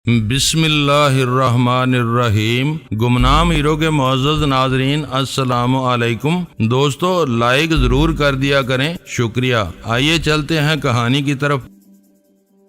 بسم اللہ الرحمن الرحیم۔ گمنام ہیرو کے معزز ناظرین السلام علیکم۔ دوستو لائک ضرور کر دیا کریں، شکریہ۔ آئیے چلتے ہیں کہانی کی طرف۔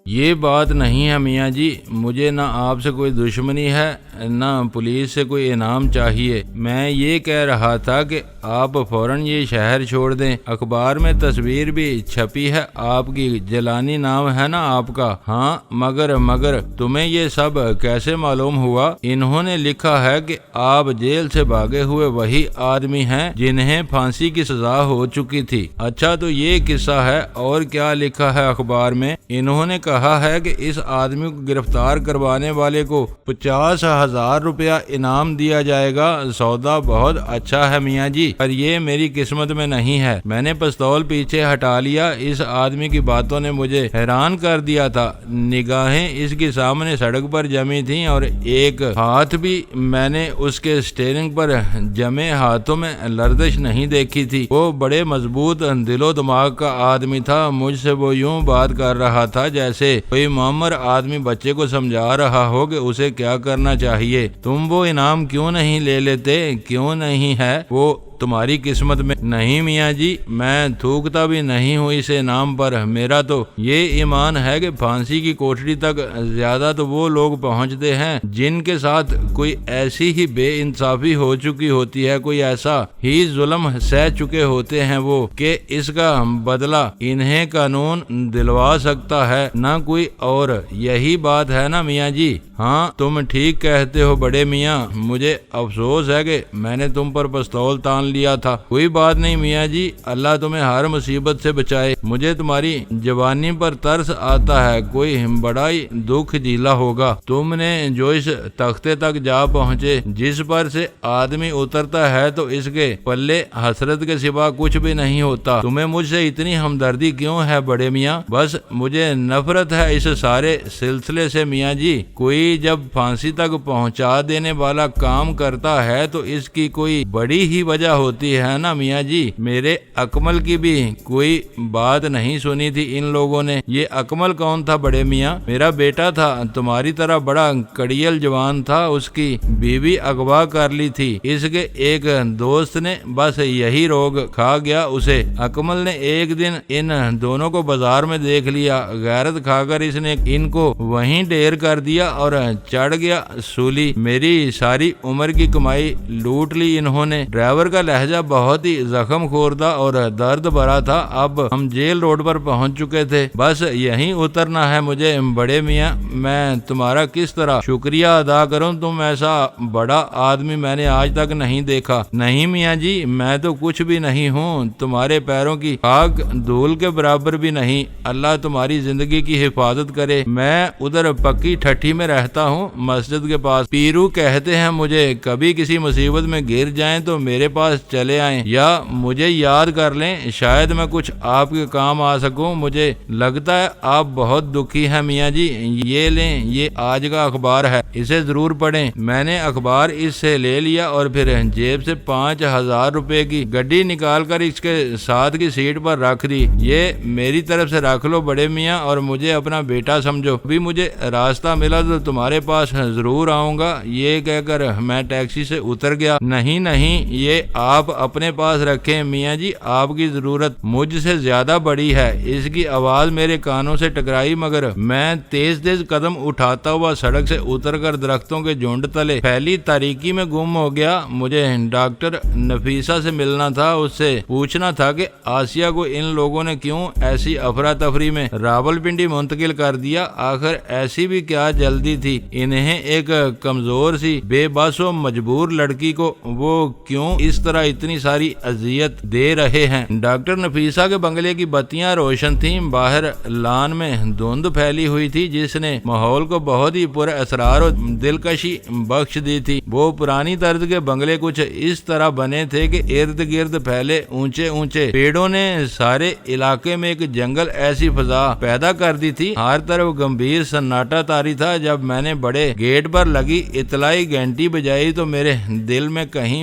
یہ بات نہیں ہے میاں جی، مجھے نہ آپ سے کوئی دشمنی ہے نہ پولیس سے کوئی انعام چاہیے۔ میں یہ کہہ رہا تھا کہ آپ فوراً یہ شہر چھوڑ دیں۔ اخبار میں تصویر بھی چھپی ہے آپ کی، جیلانی نام ہے نا آپ کا؟ ہاں، مگر تمہیں یہ سب کیسے معلوم ہوا؟ انہوں نے لکھا ہے کہ آپ جیل سے بھاگے ہوئے وہی آدمی ہیں جنہیں پھانسی کی سزا ہو چکی تھی۔ اچھا، تو یہ قصہ ہے، اور کیا لکھا ہے اخبار میں؟ انہوں نے کہا ہے کہ اس آدمی کو گرفتار کروانے والے کو 50,000 روپیہ انعام دیا جائے گا۔ سودا بہت اچھا ہے میاں جی، پر یہ میری قسمت میں نہیں ہے۔ میں نے پستول پیچھے ہٹا لیا۔ اس آدمی کی باتوں نے مجھے حیران کر دیا تھا۔ نگاہیں اس کے سامنے سڑک پر جمی تھیں اور ایک ہاتھ بھی میں نے اس کے اسٹیئرنگ پر جمے ہاتھوں میں لرزش نہیں دیکھی تھی۔ وہ بڑے مضبوط دل و دماغ کا آدمی تھا۔ مجھ سے وہ یوں بات کر رہا تھا جیسے کوئی معمر آدمی بچے کو سمجھا رہا ہو کہ اسے کیا کرنا چاہیے۔ تم وہ انعام کیوں نہیں لے لیتے؟ کیوں نہیں ہے وہ تمہاری قسمت میں؟ نہیں میاں جی، میں تھوکتا بھی نہیں ہوں اس انعام پر۔ میرا تو یہ ایمان ہے کہ پھانسی کی کوٹڑی تک زیادہ تو وہ لوگ پہنچتے ہیں جن کے ساتھ کوئی ایسی ہی بے انصافی ہو چکی ہوتی ہے، کوئی ایسا ہی ظلم سہ چکے ہوتے ہیں وہ، کہ اس کا بدلہ انہیں قانون دلوا سکتا ہے، نہ کوئی اور۔ یہی بات ہے نا میاں جی؟ ہاں، تم ٹھیک کہتے ہو بڑے میاں۔ مجھے افسوس ہے کہ میں نے تم پر پستول تان لیا تھا۔ کوئی بات نہیں میاں جی، اللہ تمہیں ہر مصیبت سے بچائے۔ مجھے تمہاری جوانی پر ترس آتا ہے، کوئی بڑا ہی دکھ جھیلا ہوگا تم نے جو اس تختے تک جا پہنچے۔ جس پر سے آدمی اترتا ہے تو اس کے پلے حسرت کے سوا کچھ بھی نہیں ہوتا۔ تمہیں مجھ سے اتنی ہمدردی کیوں ہے بڑے میاں؟ بس مجھے نفرت ہے اس سارے سلسلے سے میاں جی۔ کوئی جب پھانسی تک پہنچا دینے والا کام کرتا ہے تو اس کی کوئی بڑی ہی وجہ ہوتی ہے نا میاں جی۔ میرے اکمل کی بھی کوئی بات نہیں سنی تھی ان لوگوں نے۔ یہ اکمل کون تھا بڑے میاں؟ میرا بیٹا تھا، تمہاری طرح بڑا کڑیل جوان تھا۔ اس کی بیوی اغوا کر لی تھی اس کے ایک دوست نے، بس یہی روگ کھا گیا اسے۔ اکمل نے ایک دن ان دونوں کو بازار میں دیکھ لیا، غیرت کھا کر اس نے ان کو وہیں ڈھیر کر دیا اور چڑھ گیا سولی۔ میری ساری عمر کی کمائی لوٹ لی انہوں نے۔ ڈرائیور کا لہجہ بہت ہی زخم خور تھا اور درد بھرا تھا۔ اب ہم جیل روڈ پر پہنچ چکے تھے، بس یہیں اترنا ہے مجھے۔ بڑے میاں، میں تمہارا کس طرح شکریہ ادا کروں؟ تم ایسا بڑا آدمی میں نے آج تک نہیں دیکھا۔ نہیں میاں جی، میں تو کچھ بھی نہیں ہوں، تمہارے پیروں کی خاک دھول کے برابر بھی نہیں۔ اللہ تمہاری زندگی کی حفاظت کرے۔ میں ادھر پکی ٹھٹھی میں رہتا ہوں، مسجد کے پاس۔ پیرو کہتے ہیں مجھے کبھی کسی مصیبت میں گر جائیں تو میرے پاس چلے آئیں یا مجھے یاد کر لیں، شاید میں کچھ آپ کے کام آ سکوں۔ مجھے لگتا ہے آپ بہت دکھی ہیں میاں جی۔ یہ لیں، یہ آج کا اخبار ہے، اسے ضرور پڑھیں۔ میں نے اخبار اس سے لے لیا اور پھر جیب سے 5,000 روپے کی گڈی نکال کر اس کے ساتھ کی سیٹ پر رکھ دی۔ یہ میری طرف سے رکھ لو بڑے میاں، اور مجھے اپنا بیٹا سمجھو۔ بھی مجھے راستہ ملا تو تمہارے پاس ضرور آؤں گا۔ یہ کہہ کر میں ٹیکسی سے اتر گیا۔ نہیں، یہ آپ اپنے پاس رکھیں میاں جی، آپ کی ضرورت مجھ سے زیادہ بڑی ہے۔ اس کی آواز میرے کانوں سے ٹکرائی، مگر میں تیز قدم اٹھاتا ہوا سڑک سے اتر کر درختوں کے جھنڈ تلے پھیلی تاریکی میں گم ہو گیا۔ مجھے ڈاکٹر نفیسہ سے ملنا تھا، اس سے پوچھنا تھا کہ آسیہ کو ان لوگوں نے کیوں ایسی افراتفری میں راولپنڈی منتقل کر دیا۔ آخر ایسی بھی کیا جلدی تھی انہیں ایک کمزور سی بے بس و مجبور لڑکی کو وہ کیوں اس طرح اتنی ساری اذیت دے رہے ہیں؟ ڈاکٹر نفیسہ کے بنگلے کی بتیاں روشن تھیں، باہر لان میں دھند پھیلی ہوئی تھی جس نے ماحول کو بہت ہی پر اسرار و دلکشی بخش دی تھی۔ وہ پرانی طرز کے بنگلے کچھ اس طرح بنے تھے کہ ارد گرد پھیلے اونچے پیڑوں نے سارے علاقے میں ایک جنگل ایسی فضا پیدا کر دی تھی، ہر طرف گمبھیر سناٹا طاری تھا۔ جب میں نے بڑے گیٹ پر لگی اطلاعی گھنٹی بجائی تو میرے دل میں کہیں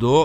2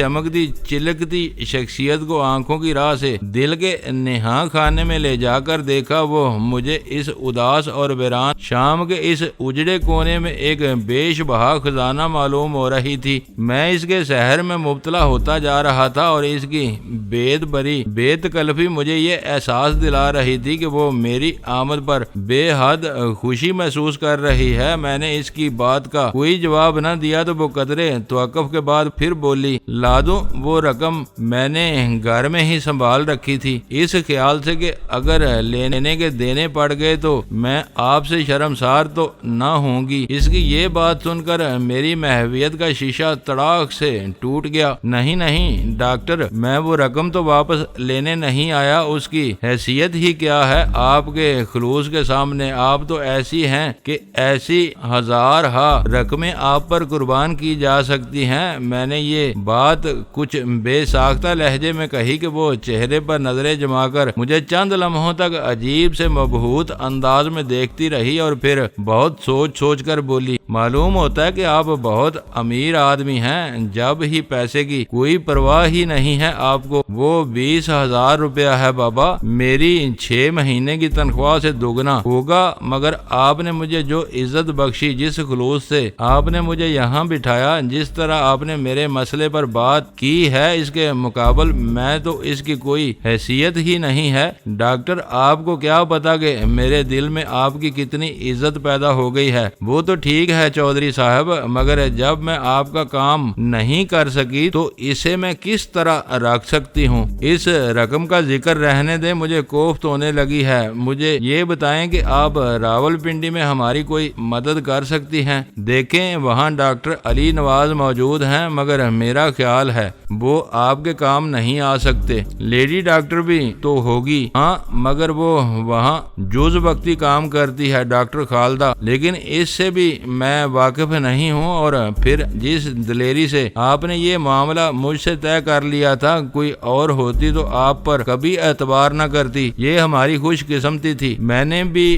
چمکتی چلکتی شخصیت کو آنکھوں کی راہ سے دل کے نہاں خانے میں لے جا کر دیکھا، وہ مجھے اس اداس اور ویران شام کے اس اجڑے کونے میں ایک بیش بہا خزانہ معلوم ہو رہی تھی۔ میں اس کے سحر میں مبتلا ہوتا جا رہا تھا اور اس کی بید بری بے تکلفی مجھے یہ احساس دلا رہی تھی کہ وہ میری آمد پر بے حد خوشی محسوس کر رہی ہے۔ میں نے اس کی بات کا کوئی جواب نہ دیا تو وہ قدرے توقف کے بعد پھر بولی، لا دوں وہ رقم میں نے گھر میں ہی سنبھال رکھی تھی، اس خیال سے کہ اگر لینے کے دینے پڑ گئے تو میں آپ سے شرمسار تو نہ ہوں گی۔ اس کی یہ بات سن کر میری محویت کا شیشہ تڑاک سے ٹوٹ گیا۔ نہیں ڈاکٹر، میں وہ رقم تو واپس لینے نہیں آیا، اس کی حیثیت ہی کیا ہے آپ کے خلوص کے سامنے؟ آپ تو ایسی ہیں کہ ایسی ہزارہا رقمیں آپ پر قربان کی جا سکتی ہیں۔ میں نے یہ بات کچھ بے ساختہ لہجے میں کہی کہ وہ چہرے پر نظریں جما کر مجھے چند لمحوں تک عجیب سے مبہوت انداز میں دیکھتی رہی اور پھر بہت سوچ کر بولی، معلوم ہوتا ہے کہ آپ بہت امیر آدمی ہیں، جب ہی پیسے کی کوئی پرواہ ہی نہیں ہے آپ کو۔ وہ 20,000 روپیہ ہے بابا، میری 6 مہینے کی تنخواہ سے دوگنا ہوگا، مگر آپ نے مجھے جو عزت بخشی، جس خلوص سے آپ نے مجھے یہاں بٹھایا، جس طرح آپ نے میرے مسئلے پر بات کی ہے، اس کے مقابل میں تو اس کی کوئی حیثیت ہی نہیں ہے۔ ڈاکٹر، آپ کو کیا پتا کہ میرے دل میں آپ کی کتنی عزت پیدا ہو گئی ہے۔ وہ تو ٹھیک ہے چودھری صاحب، مگر جب میں آپ کا کام نہیں کر سکی تو اسے میں کس طرح رکھ سکتی ہوں؟ اس رقم کا ذکر رہنے دیں، مجھے کوفت ہونے لگی ہے۔ مجھے یہ بتائیں کہ آپ راولپنڈی میں ہماری کوئی مدد کر سکتی ہیں؟ دیکھیں، وہاں ڈاکٹر علی نواز موجود ہیں، مگر میرا خیال ہے وہ آپ کے کام نہیں آ سکتے۔ لیڈی ڈاکٹر بھی تو ہوگی، ہاں، مگر وہ وہاں جز وقتی کام کرتی ہے ڈاکٹر خالدہ، لیکن اس سے بھی میں واقف نہیں ہوں۔ اور پھر جس دلیری سے آپ نے یہ معاملہ مجھ سے طے کر لیا تھا، کوئی اور ہوتی تو آپ پر کبھی اعتبار نہ کرتی۔ یہ ہماری خوش قسمتی تھی، میں نے بھی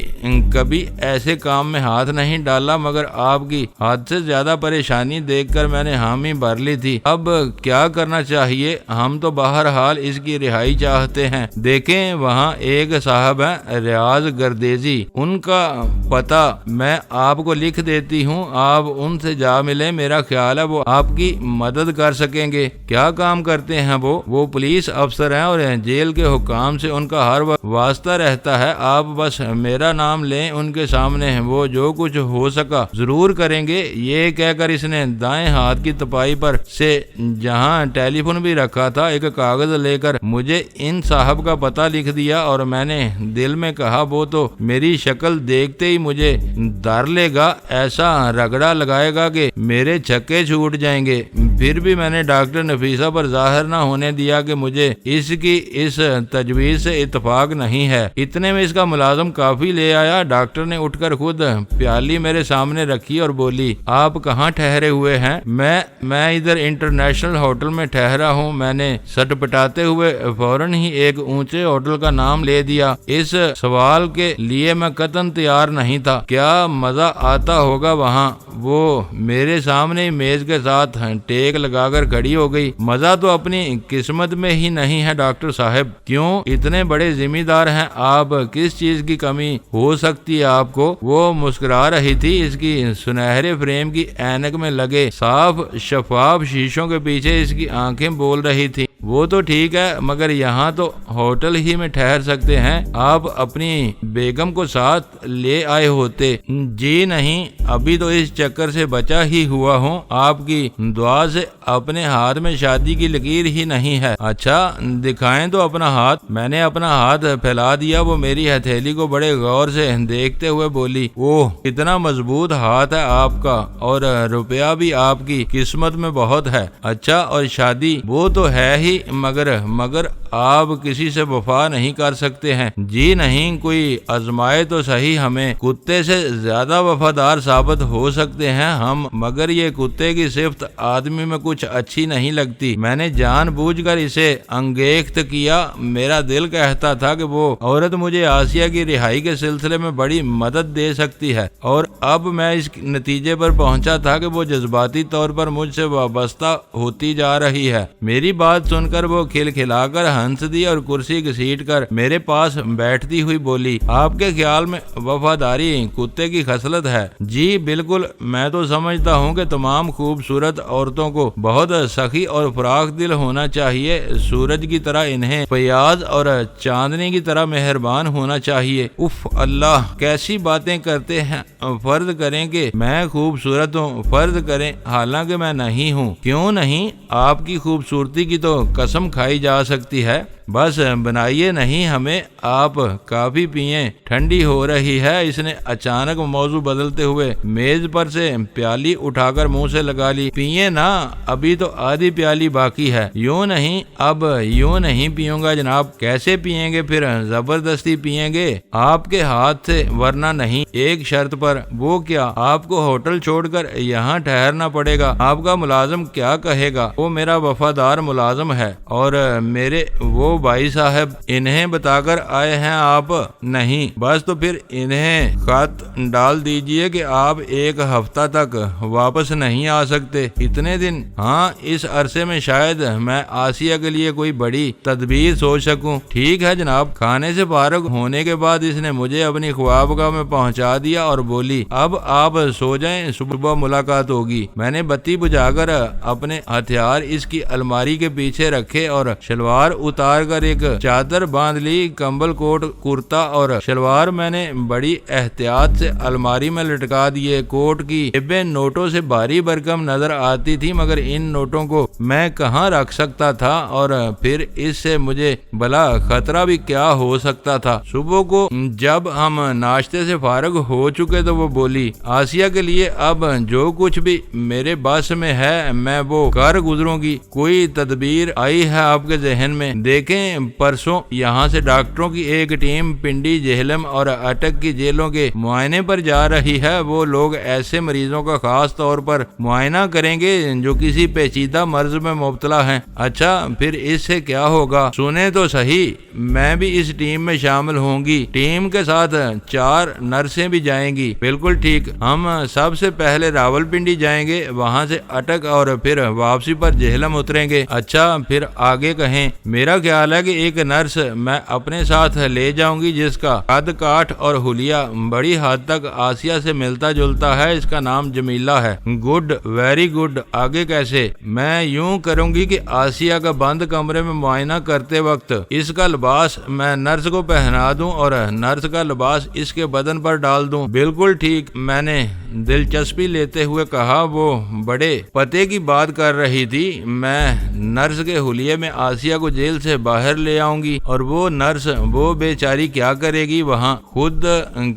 کبھی ایسے کام میں ہاتھ نہیں ڈالا، مگر آپ کی حد سے زیادہ پریشانی دیکھ کر میں نے حامی بھر لی تھی۔ اب کیا کرنا چاہیے؟ ہم تو بہرحال اس کی رہائی چاہتے ہیں۔ دیکھیں، وہاں ایک صاحب ہیں ریاض گردیزی، ان کا پتہ میں آپ کو لکھ دیتی ہوں، آپ ان سے جا ملیں، میرا خیال ہے وہ آپ کی مدد کر سکیں گے۔ کیا کام کرتے ہیں وہ پولیس افسر ہیں اور جیل کے حکام سے ان کا ہر وقت واسطہ رہتا ہے۔ آپ بس میرا نام لیں ان کے سامنے، وہ جو کچھ ہو سکا ضرور کریں گے۔ یہ کہہ کر اس نے دائیں ہاتھ کی تپائی پر سے جہاں ٹیلی فون بھی رکھا تھا ایک کاغذ لے کر مجھے ان صاحب کا پتہ لکھ دیا، اور میں نے دل میں کہا وہ تو میری شکل دیکھتے ہی مجھے ڈر لے گا، ایسا رگڑا لگائے گا کہ میرے چھکے چھوٹ جائیں گے۔ پھر بھی میں نے ڈاکٹر نفیسہ پر ظاہر نہ ہونے دیا کہ مجھے اس کی اس تجویز سے اتفاق نہیں ہے۔ اتنے میں اس کا ملازم کافی لے آیا۔ ڈاکٹر نے اٹھ کر خود پیالی میرے سامنے رکھی اور بولی، آپ کہاں ٹھہرے ہوئے ہیں؟ میں ادھر انٹرنیشنل ہوٹل میں ٹھہرا ہوں۔ میں نے سٹ پٹاتے ہوئے فوراً ہی ایک اونچے ہوٹل کا نام لے دیا۔ اس سوال کے لیے میں قطعاً تیار نہیں تھا۔ کیا مزہ آتا ہوگا وہاں؟ وہ میرے سامنے میز کے ساتھ ٹیک لگا کر کھڑی ہو گئی۔ مزہ تو اپنی قسمت میں ہی نہیں ہے ڈاکٹر صاحب۔ کیوں؟ اتنے بڑے ذمہ دار ہیں آپ، کس چیز کی کمی ہو سکتی ہے آپ کو؟ وہ مسکرا رہی تھی۔ اس کی سنہرے فریم کی اینک میں لگے صاف شفاف شیشوں کے پیچھے اس کی آنکھیں بول رہی تھی، وہ تو ٹھیک ہے، مگر یہاں تو ہوٹل ہی میں ٹھہر سکتے ہیں، آپ اپنی بیگم کو ساتھ لے آئے ہوتے۔ جی نہیں، ابھی تو اس چکر سے بچا ہی ہوا ہوں، آپ کی دعا سے اپنے ہاتھ میں شادی کی لکیر ہی نہیں ہے۔ اچھا، دکھائیں تو اپنا ہاتھ۔ میں نے اپنا ہاتھ پھیلا دیا۔ وہ میری ہتھیلی کو بڑے غور سے دیکھتے ہوئے بولی، اوہ، کتنا مضبوط ہاتھ ہے آپ کا، اور روپیہ بھی آپ کی قسمت میں بہت ہے۔ اچھا، اور شادی؟ وہ تو ہے ہی، مگر آپ کسی سے وفا نہیں کر سکتے ہیں؟ جی نہیں، کوئی آزمائے تو صحیح، ہمیں کتے سے زیادہ وفادار ثابت ہو سکتے ہیں ہم، مگر یہ کتے کی صفت آدمی میں کچھ اچھی نہیں لگتی۔ میں نے جان بوجھ کر اسے انگیخت کیا۔ میرا دل کہتا تھا کہ وہ عورت مجھے آسیہ کی رہائی کے سلسلے میں بڑی مدد دے سکتی ہے، اور اب میں اس نتیجے پر پہنچا تھا کہ وہ جذباتی طور پر مجھ سے وابستہ ہوتی جا رہی ہے۔ میری بات سن کر وہ کھلکھلا کر ہنس دی اور کرسی گھسیٹ کر میرے پاس بیٹھتی ہوئی بولی، آپ کے خیال میں وفاداری کتے کی خصلت ہے؟ جی بالکل، میں تو سمجھتا ہوں کہ تمام خوبصورت عورتوں کو بہت سخی اور فراخ دل ہونا چاہیے، سورج کی طرح انہیں فیاض اور چاندنی کی طرح مہربان ہونا چاہیے۔ اف اللہ، کیسی باتیں کرتے ہیں! فرض کریں کہ میں خوبصورت ہوں، فرض کریں، حالانکہ میں نہیں ہوں۔ کیوں نہیں؟ آپ کی خوبصورتی کی تو قسم کھائی جا سکتی ہے۔ بس بنائیے نہیں ہمیں، آپ کافی پئیں، ٹھنڈی ہو رہی ہے۔ اس نے اچانک موضوع بدلتے ہوئے میز پر سے پیالی اٹھا کر منہ سے لگا لی۔ پئیں نا، ابھی تو آدھی پیالی باقی ہے۔ یوں نہیں، اب یوں نہیں پیوں گا جناب۔ کیسے پیئیں گے پھر؟ زبردستی پیئیں گے آپ کے ہاتھ سے، ورنہ نہیں، ایک شرط پر۔ وہ کیا؟ آپ کو ہوٹل چھوڑ کر یہاں ٹھہرنا پڑے گا۔ آپ کا ملازم کیا کہے گا؟ وہ میرا وفادار ملازم ہے، اور میرے وہ بھائی صاحب انہیں بتا کر آئے ہیں آپ؟ نہیں، بس تو پھر انہیں خط ڈال دیجئے کہ آپ ایک ہفتہ تک واپس نہیں آ سکتے۔ اتنے دن؟ ہاں، اس عرصے میں شاید میں آسیہ کے لیے کوئی بڑی تدبیر سوچ سکوں۔ ٹھیک ہے جناب۔ کھانے سے فارغ ہونے کے بعد اس نے مجھے اپنی خوابگاہ میں پہنچا دیا اور بولی، اب آپ سو جائیں، صبح ملاقات ہوگی۔ میں نے بتی بجھا کر اپنے ہتھیار اس کی الماری کے پیچھے رکھے اور شلوار اتار کر ایک چادر باندھ لی۔ کمبل، کوٹ، کرتا اور شلوار میں نے بڑی احتیاط سے الماری میں لٹکا دیے۔ کوٹ کی جیبیں نوٹوں سے بھاری بھرکم نظر آتی تھی، مگر ان نوٹوں کو میں کہاں رکھ سکتا تھا، اور پھر اس سے مجھے بلا خطرہ بھی کیا ہو سکتا تھا۔ صبح کو جب ہم ناشتے سے فارغ ہو چکے تو وہ بولی، آسیہ کے لیے اب جو کچھ بھی میرے بس میں ہے میں وہ کر گزروں گی۔ کوئی تدبیر آئی ہے آپ کے ذہن میں؟ دیکھیں، پرسوں یہاں سے ڈاکٹروں کی ایک ٹیم پنڈی، جہلم اور اٹک کی جیلوں کے معائنے پر جا رہی ہے۔ وہ لوگ ایسے مریضوں کا خاص طور پر معائنہ کریں گے جو کسی پیچیدہ مرض میں مبتلا ہیں۔ اچھا، پھر اس سے کیا ہوگا؟ سنیں تو صحیح، میں بھی اس ٹیم میں شامل ہوں گی۔ ٹیم کے ساتھ 4 نرسیں بھی جائیں گی۔ بالکل ٹھیک، ہم سب سے پہلے راولپنڈی جائیں گے، وہاں سے اٹک اور پھر واپسی پر جہلم اتریں گے۔ اچھا، پھر آگے کہیں؟ میرا خیال ہے کہ ایک نرس میں اپنے ساتھ لے جاؤں گی جس کا قد کاٹ اور حلیہ بڑی حد تک آسیہ سے ملتا جلتا ہے۔ اس کا نام جمیلہ ہے۔ Good, very good. آگے کیسے؟ میں یوں کروں گی کہ آسیہ کا بند کمرے میں معائنہ کرتے وقت اس کا لباس میں نرس کو پہنا دوں اور نرس کا لباس اس کے بدن پر ڈال دوں۔ بالکل ٹھیک، میں نے دلچسپی لیتے ہوئے کہا۔ وہ بڑے پتے کی بات کر رہی تھی۔ میں نرس کے حلیے میں آسیہ کو جیل سے باہر لے آؤں گی، اور وہ نرس، وہ بیچاری کیا کرے گی؟ وہاں خود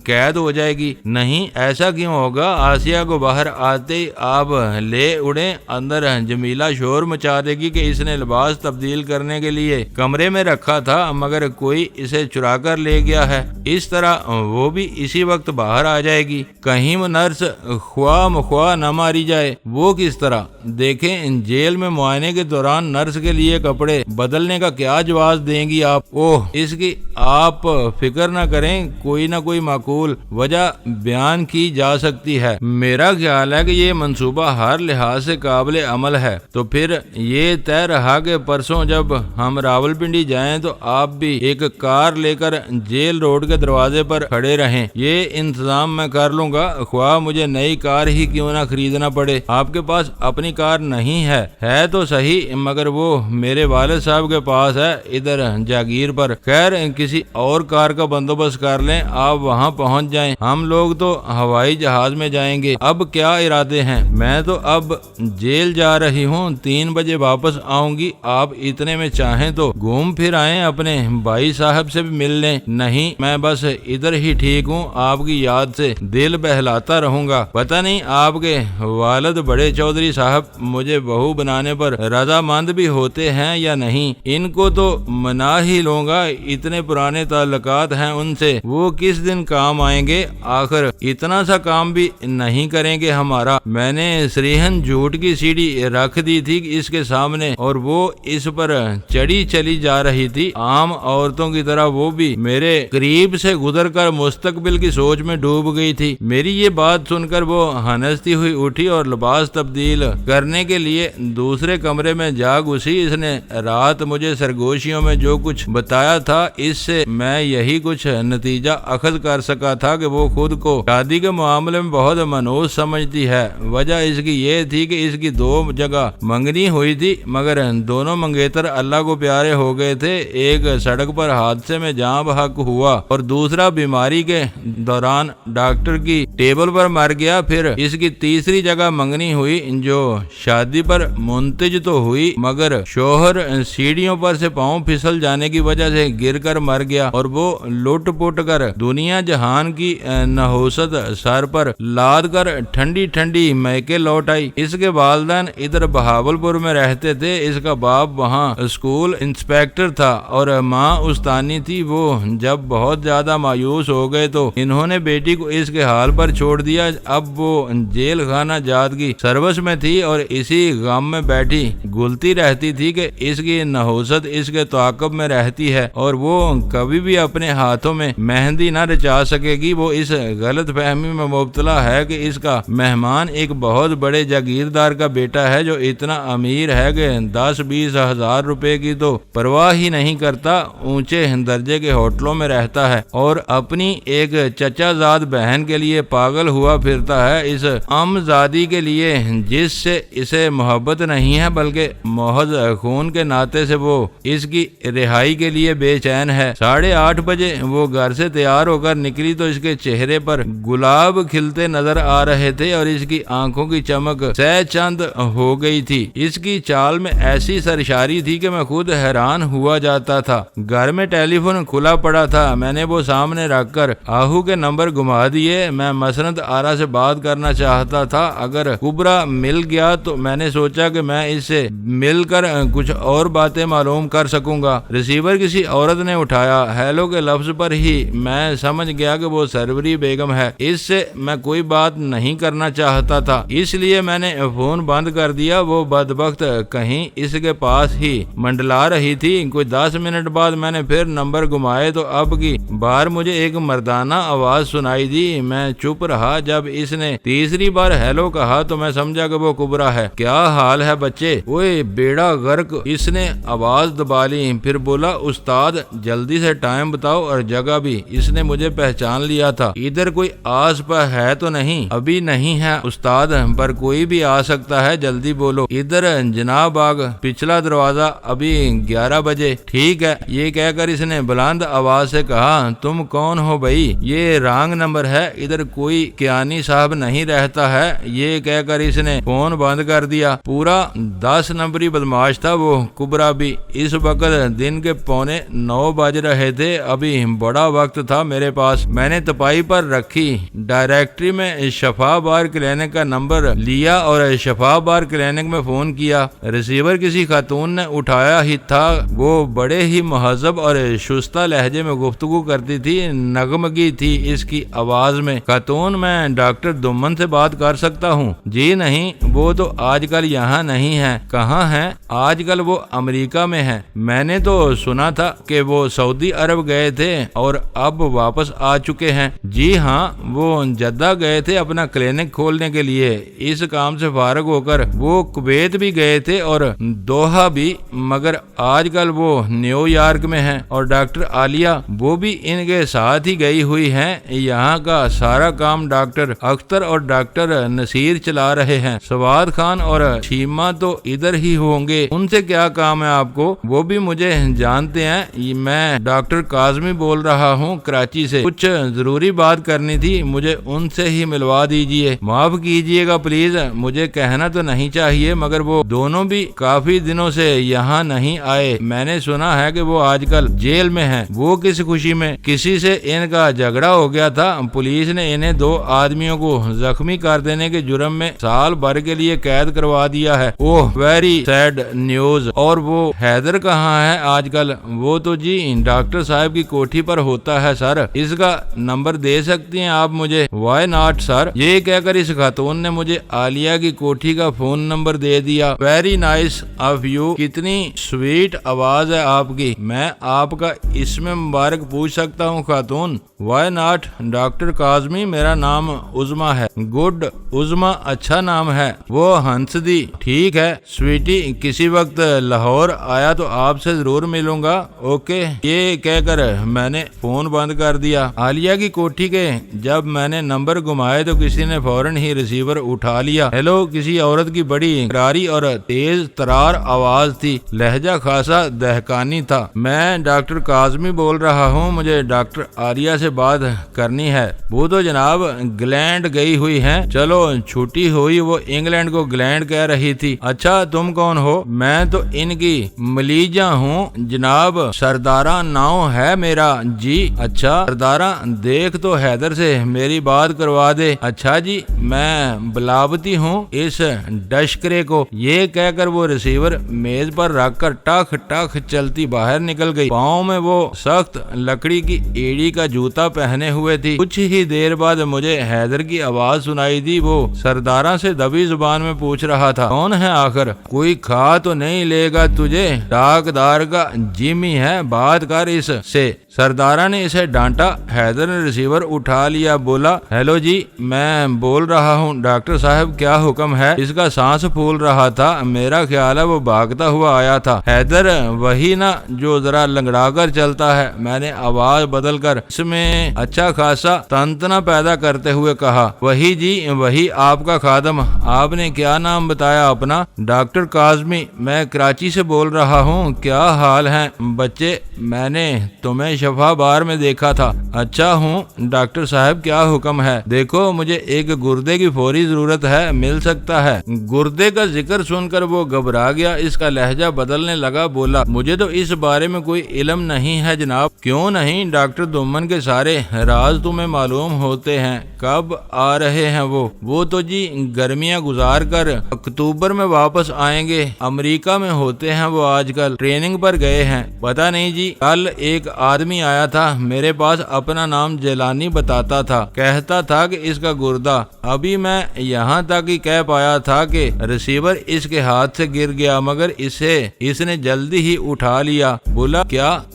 قید ہو جائے گی۔ نہیں، ایسا کیوں ہوگا؟ آسیہ کو باہر آتے ہی آپ لے اڑیں، اندر جمیلہ شور مچا دے گی کہ اس نے لباس تبدیل کرنے کے لیے کمرے میں رکھا تھا مگر کوئی اسے چرا کر لے گیا ہے۔ اس طرح وہ بھی اسی وقت باہر آ جائے گی۔ کہیں وہ نرس خواہ مخواہ نہ ماری جائے۔ وہ کس طرح؟ دیکھیں، جیل میں معائنے کے دوران نرس کے لیے کپڑے بدلنے کا کیا جواز دیں گی آپ؟ اوہ، اس کی آپ فکر نہ کریں، کوئی نہ کوئی معقول وجہ بیان کی جا سکتی ہے۔ میرا خیال ہے کہ یہ منصوبہ ہر لحاظ سے قابل عمل ہے۔ تو پھر یہ طے رہا کہ پرسوں جب ہم راولپنڈی جائیں تو آپ بھی ایک کار لے کر جیل روڈ کے دروازے پر کھڑے رہیں۔ یہ انتظام میں کر لوں گا، خواہ مجھے نئی کار ہی کیوں نہ خریدنا پڑے۔ آپ کے پاس اپنی کار نہیں ہے تو صحیح، مگر وہ میرے والد صاحب کے پاس ہے، ادھر جاگیر پر۔ خیر، کسی اور کار کا بندوبست کر لیں، آپ وہاں پہنچ جائیں۔ ہم لوگ تو ہوائی جہاز میں جائیں گے۔ اب کیا ارادے ہیں؟ میں تو اب جیل جا رہی ہوں، 3 بجے واپس آؤں گی۔ آپ اتنے میں چاہیں تو گھوم پھر آئیں، اپنے بھائی صاحب سے بھی مل لیں۔ نہیں، میں بس ادھر ہی ٹھیک ہوں، آپ کی یاد سے دل بہلاتا رہوں کروں گا۔ پتہ نہیں آپ کے والد بڑے چودھری صاحب مجھے بہو بنانے پر رضامند بھی ہوتے ہیں یا نہیں، ان کو تو منا ہی لوں گا، اتنے پرانے تعلقات ہیں ان سے، وہ کس دن کام آئیں گے، آخر اتنا سا کام بھی نہیں کریں گے ہمارا۔ میں نے سریحن جھوٹ کی سیڑھی رکھ دی تھی اس کے سامنے اور وہ اس پر چڑھی چلی جا رہی تھی۔ عام عورتوں کی طرح وہ بھی میرے قریب سے گزر کر مستقبل کی سوچ میں ڈوب گئی تھی۔ میری یہ بات سن کر وہ ہنستی ہوئی اٹھی اور لباس تبدیل کرنے کے لیے دوسرے کمرے میں جا گھسی۔ اس نے رات مجھے سرگوشیوں میں جو کچھ بتایا تھا اس سے میں یہی کچھ نتیجہ اخذ کر سکا تھا کہ وہ خود کو شادی کے معاملے میں بہت منحوس سمجھتی ہے۔ وجہ اس کی یہ تھی کہ اس کی 2 جگہ منگنی ہوئی تھی، مگر دونوں منگیتر اللہ کو پیارے ہو گئے تھے۔ ایک سڑک پر حادثے میں جاں بحق ہوا اور دوسرا بیماری کے دوران ڈاکٹر کی ٹیبل پر مر گیا۔ پھر اس کی تیسری جگہ منگنی ہوئی جو شادی پر منتج تو ہوئی، مگر شوہر سیڑھیوں پر سے پاؤں پھسل جانے کی وجہ سے گر کر مر گیا اور وہ لٹ پٹ کر دنیا جہان کی نحوست سر پر لاد کر ٹھنڈی ٹھنڈی میکے لوٹ آئی۔ اس کے والدین ادھر بہاول پور میں رہتے تھے، اس کا باپ وہاں اسکول انسپیکٹر تھا اور ماں استانی تھی۔ وہ جب بہت زیادہ مایوس ہو گئے تو انہوں نے بیٹی کو اس کے حال پر چھوڑ دیا۔ اب وہ جیل خانہ جات کی سروس میں تھی اور اسی غم میں بیٹھی گلتی رہتی تھی کہ اس کی نحوست اس کے تعاقب میں رہتی ہے اور وہ کبھی بھی اپنے ہاتھوں میں مہندی نہ رچا سکے گی۔ وہ اس غلط فہمی میں مبتلا ہے کہ اس کا مہمان ایک بہت بڑے جاگیردار کا بیٹا ہے جو اتنا امیر ہے کہ 10-20 ہزار روپے کی تو پرواہ ہی نہیں کرتا، اونچے درجے کے ہوٹلوں میں رہتا ہے اور اپنی ایک چچا زاد بہن کے لیے پاگل ہوا پھرتا ہے، اس امزادی کے لیے جس سے اسے محبت نہیں ہے بلکہ محض خون کے ناطے سے وہ اس کی رہائی کے لیے بے چین ہے۔ 8:30 بجے وہ گھر سے تیار ہو کر نکلی تو اس کے چہرے پر گلاب کھلتے نظر آ رہے تھے اور اس کی آنکھوں کی چمک سہ چند ہو گئی تھی۔ اس کی چال میں ایسی سرشاری تھی کہ میں خود حیران ہوا جاتا تھا۔ گھر میں ٹیلی فون کھلا پڑا تھا، میں نے وہ سامنے رکھ کر آہو کے نمبر گھما دیے۔ میں مسند آرا سے بات کرنا چاہتا تھا، اگر کبرا مل گیا تو میں نے سوچا کہ میں اس سے مل کر کچھ اور باتیں معلوم کر سکوں گا۔ ریسیور کسی عورت نے اٹھایا، ہیلو کے لفظ پر ہی میں سمجھ گیا کہ وہ سروری بیگم ہے۔ اس سے میں کوئی بات نہیں کرنا چاہتا تھا، اس لیے میں نے فون بند کر دیا۔ وہ بدبخت کہیں اس کے پاس ہی منڈلا رہی تھی۔ کوئی 10 منٹ بعد میں نے پھر نمبر گھمائے تو اب کی بار مجھے ایک مردانہ آواز سنائی دی۔ میں چپ رہا۔ جب اس نے تیسری بار ہیلو کہا تو میں سمجھا کہ وہ کبرا ہے۔ کیا حال ہے بچے؟ اوئے بیڑا غرق، اس نے آواز دبا لی، پھر بولا استاد جلدی سے ٹائم بتاؤ اور جگہ بھی۔ اس نے مجھے پہچان لیا تھا۔ ادھر کوئی آس پاس ہے تو نہیں؟ ابھی نہیں ہے استاد، پر کوئی بھی آ سکتا ہے، جلدی بولو۔ ادھر جناب باغ پچھلا دروازہ، ابھی 11 بجے۔ ٹھیک ہے، یہ کہہ کر اس نے بلند آواز سے کہا تم کون ہو بھائی؟ یہ رانگ نمبر ہے، ادھر کوئی کیانی صاحب نہیں رہتا ہے۔ یہ کہہ کر اس نے فون بند کر دیا۔ پورا 10 نمبری بدماش تھا وہ کبرا بھی۔ اس وقت دن کے 8:45 بج رہے تھے، ابھی بڑا وقت تھا میرے پاس۔ میں نے تپائی پر رکھی ڈائریکٹری میں شفا بار کلینک کا نمبر لیا اور شفا بار کلینک میں فون کیا۔ ریسیور کسی خاتون نے اٹھایا ہی تھا، وہ بڑے ہی مہذب اور شستہ لہجے میں گفتگو کرتی تھی، نغمگی تھی اس کی آواز میں۔ خاتون میں ڈاکٹر دمن سے بات کر سکتا ہوں؟ جی نہیں، وہ تو آج کل یہاں نہیں ہے۔ کہاں ہیں؟ آج کل وہ امریکہ میں ہے۔ میں نے تو سنا تھا کہ وہ سعودی عرب گئے تھے اور اب واپس آ چکے ہیں۔ جی ہاں، وہ جدہ گئے تھے اپنا کلینک کھولنے کے لیے۔ اس کام سے فارغ ہو کر وہ کویت بھی گئے تھے اور دوحہ بھی، مگر آج کل وہ نیو یارک میں ہیں۔ اور ڈاکٹر عالیہ وہ بھی ان کے ساتھ ہی گئی ہوئی ہیں۔ یہاں کا سارا کام ڈاکٹر اختر اور ڈاکٹر نصیر چلا رہے ہیں۔ سواد خان اور شیما تو ادھر ہی ہوں گے، ان سے کیا کام ہے آپ کو؟ وہ بھی مجھے جانتے ہیں۔ میں ڈاکٹر کاظمی بول رہا ہوں کراچی سے، کچھ ضروری بات کرنی تھی، مجھے ان سے ہی ملوا دیجئے۔ معاف کیجئے گا پلیز، مجھے کہنا تو نہیں چاہیے مگر وہ دونوں بھی کافی دنوں سے یہاں نہیں آئے۔ میں نے سنا ہے کہ وہ آج کل جیل میں ہیں۔ وہ کس خوشی میں؟ کسی سے ان کا جھگڑا ہو گیا تھا، پولیس نے انہیں 2 آدمی آدمیوں کو زخمی کر دینے کے جرم میں سال بھر کے لیے قید کروا دیا ہے۔ اوہ ویری سیڈ نیوز۔ اور وہ حیدر کہاں ہے آج کل؟ وہ تو جی ڈاکٹر صاحب کی کوٹھی پر ہوتا ہے سر، اس کا نمبر دے سکتی ہیں آپ مجھے؟ وائی ناٹ سر۔ یہ کہہ کر اس خاتون نے مجھے عالیہ کی کوٹھی کا فون نمبر دے دیا۔ ویری نائس آف یو، کتنی سویٹ آواز ہے آپ کی، میں آپ کا اس میں مبارک پوچھ سکتا ہوں خاتون؟ وائی ناٹ ڈاکٹر کاظمی، میرا نام عظما ہے۔ گڈ، عظما اچھا نام ہے۔ وہ ہنس دی۔ ٹھیک ہے سویٹی، کسی وقت لاہور آیا تو آپ سے ضرور ملوں گا، اوکے۔ یہ کہہ کر میں نے فون بند کر دیا۔ عالیہ کی کوٹھی کے جب میں نے نمبر گھمائے تو کسی نے فوراً ہی ریسیور اٹھا لیا۔ ہیلو، کسی عورت کی بڑی کراری اور تیز ترار آواز تھی، لہجہ خاصا دہقانی تھا۔ میں ڈاکٹر کاظمی بول رہا ہوں، مجھے ڈاکٹر عالیہ سے بات کرنی ہے۔ وہ تو جناب انگلینڈ گئی ہوئی ہیں، چلو چھٹی ہوئی، وہ انگلینڈ کو گلینڈ کہہ رہی تھی۔ اچھا تم کون ہو؟ میں تو ان کی ملیجہ ہوں جناب، سردارہ ناؤ ہے میرا جی۔ اچھا سردارہ، دیکھ تو حیدر سے میری بات کروا دے۔ اچھا جی، میں بلاوتی ہوں اس ڈشکرے کو۔ یہ کہہ کر وہ ریسیور میز پر رکھ کر ٹک ٹک چلتی باہر نکل گئی۔ پاؤں میں وہ سخت لکڑی کی ایڑی کا جوتا پہنے ہوئے تھی۔ کچھ ہی دیر بعد مجھے حیدر کی آواز سنائی دی، وہ سردارہ سے دبی زبان میں پوچھ رہا تھا، کون ہے آخر؟ کوئی کھا تو نہیں لے گا تجھے؟ ڈاکدار کا جیمی ہے، بات کر اس سے۔ سردارہ نے اسے ڈانٹا۔ حیدر نے ریسیور اٹھا لیا، بولا، ہیلو جی، میں بول رہا ہوں ڈاکٹر صاحب، کیا حکم ہے؟ اس کا سانس پھول رہا تھا، میرا خیال ہے وہ بھاگتا ہوا آیا تھا۔ حیدر، وہی نا جو ذرا لنگڑا کر چلتا ہے؟ میں نے آواز بدل کر اس میں اچھا خاصا تنتنا پیدا کرتے ہوئے کہا۔ وہی جی وہی، آپ کا خادم۔ آپ نے کیا نام بتایا اپنا؟ ڈاکٹر کاظمی، میں کراچی سے بول رہا ہوں۔ کیا حال ہے بچے؟ میں نے تمہیں شفا بار میں دیکھا تھا۔ اچھا ہوں ڈاکٹر صاحب، کیا حکم ہے؟ دیکھو مجھے ایک گردے کی فوری ضرورت ہے، مل سکتا ہے؟ گردے کا ذکر سن کر وہ گھبرا گیا، اس کا لہجہ بدلنے لگا، بولا، مجھے تو اس بارے میں کوئی علم نہیں ہے جناب۔ کیوں نہیں؟ ڈاکٹر دومن کے سارے راز تمہیں معلوم ہوتے ہیں۔ کب آ رہے ہیں وہ تو جی گرمیاں گزار کر اکتوبر میں واپس آئیں گے۔ امریکہ میں ہوتے ہیں وہ آج کل، ٹریننگ پر گئے ہیں۔ پتہ نہیں جی، کل ایک آدمی آیا تھا میرے پاس، اپنا نام جیلانی بتاتا تھا، کہتا تھا کہ اس کا گردہ، ابھی میں یہاں تک ہی کہہ پایا تھا کہ ریسیور اس کے ہاتھ سے گر گیا، مگر اس نے جلدی ہی اٹھا لیا۔ بولا،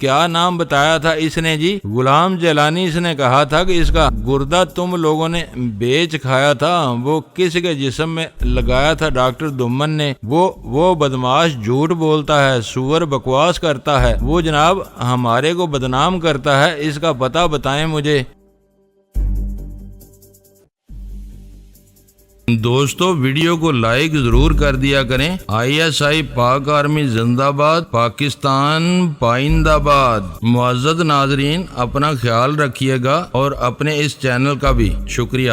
کیا نام بتایا تھا اس نے جی؟ غلام جیلانی۔ اس نے کہا تھا کہ اس کا گردہ تم لوگوں نے بیچ کھایا تھا۔ وہ کس کے جسم میں لگایا تھا ڈاکٹر دومن نے؟ وہ بدماش جھوٹ بولتا ہے، سور بکواس کرتا ہے، وہ جناب ہمارے کو بدنام کرتا ہے، اس کا پتہ بتائیں مجھے۔ دوستو ویڈیو کو لائک ضرور کر دیا کریں۔ ISI پاک آرمی زندہ باد، پاکستان پائندہ باد۔ معزز ناظرین، اپنا خیال رکھیے گا اور اپنے اس چینل کا بھی شکریہ۔